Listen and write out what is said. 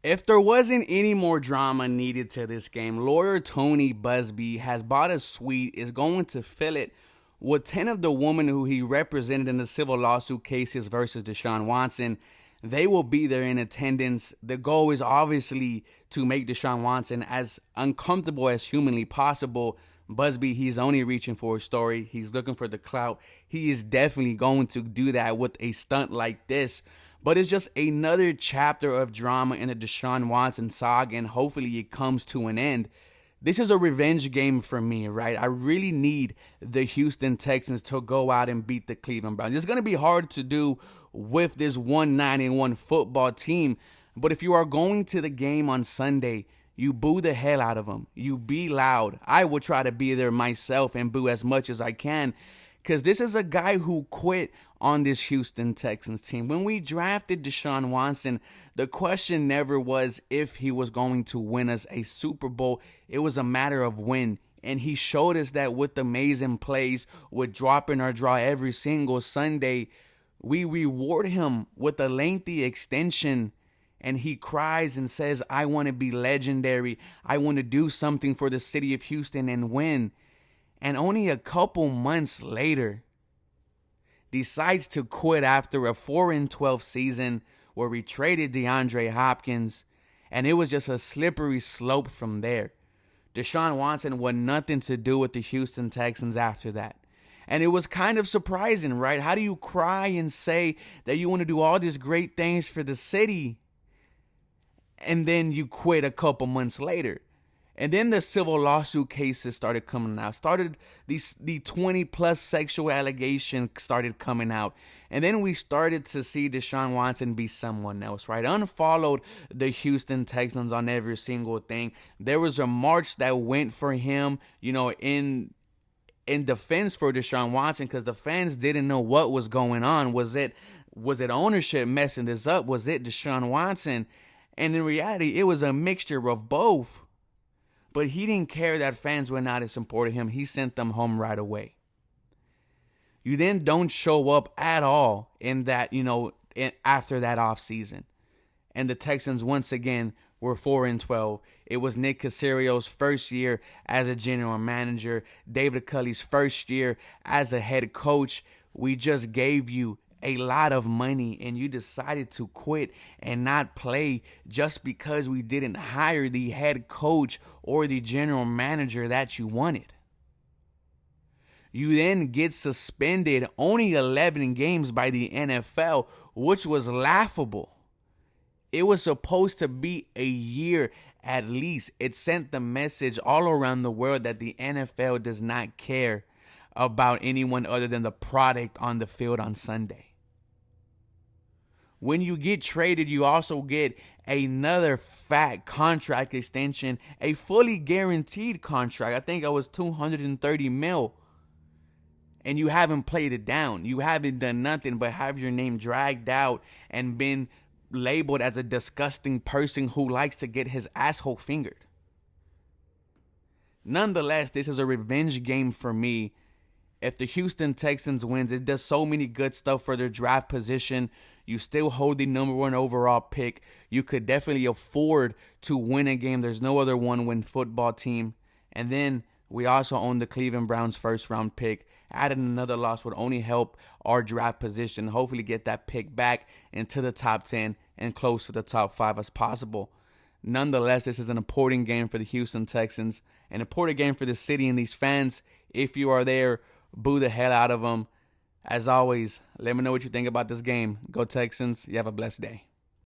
If there wasn't any more drama needed to this game, lawyer Tony Busby has bought a suite, is going to fill it with 10 of the women who he represented in the civil lawsuit cases versus Deshaun Watson. They will be there in attendance. The goal is obviously to make Deshaun Watson as uncomfortable as humanly possible. Busby, he's only reaching for a story. He's looking for the clout. He is definitely going to do that with a stunt like this. But it's just another chapter of drama in the Deshaun Watson saga, and hopefully it comes to an end. This is a revenge game for me, right? I really need the Houston Texans to go out and beat the Cleveland Browns. It's going to be hard to do with this 1-9-1 football team, but if you are going to the game on Sunday, you boo the hell out of them. You be loud. I will try to be there myself and boo as much as I can, because this is a guy who quit on this Houston Texans team. When we drafted Deshaun Watson, the question never was if he was going to win us a Super Bowl. It was a matter of when. And he showed us that with amazing plays, with dropping our draw every single Sunday. We reward him with a lengthy extension. And he cries and says, I want to be legendary. I want to do something for the city of Houston and win. And only a couple months later, decides to quit after a 4-12 season where we traded DeAndre Hopkins, and it was just a slippery slope from there. Deshaun Watson wanted nothing to do with the Houston Texans after that. And it was kind of surprising, right? How do you cry and say that you want to do all these great things for the city, and then you quit a couple months later? And then the civil lawsuit cases started coming out. The 20 plus sexual allegations started coming out. And then we started to see Deshaun Watson be someone else, right? Unfollowed the Houston Texans on every single thing. There was a march that went for him, in defense for Deshaun Watson, because the fans didn't know what was going on. Was it ownership messing this up? Was it Deshaun Watson? And in reality, it was a mixture of both. But he didn't care that fans went out and supported him. He sent them home right away. You then don't show up at all in that, after that offseason. And the Texans, once again, were 4-12. It was Nick Caserio's first year as a general manager. David Culley's first year as a head coach. We just gave you a lot of money and you decided to quit and not play just because we didn't hire the head coach or the general manager that you wanted. You then get suspended only 11 games by the NFL, which was laughable. It was supposed to be a year at least. It sent the message all around the world that the NFL does not care about anyone other than the product on the field on Sunday. When you get traded, you also get another fat contract extension, a fully guaranteed contract. I think it was $230 million. And you haven't played it down. You haven't done nothing but have your name dragged out and been labeled as a disgusting person who likes to get his asshole fingered. Nonetheless, this is a revenge game for me. If the Houston Texans wins, it does so many good stuff for their draft position. You still hold the number 1 overall pick. You could definitely afford to win a game. There's no other one-win football team. And then we also own the Cleveland Browns first-round pick. Adding another loss would only help our draft position. Hopefully get that pick back into the top 10 and close to the top 5 as possible. Nonetheless, this is an important game for the Houston Texans. An important game for the city and these fans. If you are there, boo the hell out of them. As always, let me know what you think about this game. Go Texans. You have a blessed day.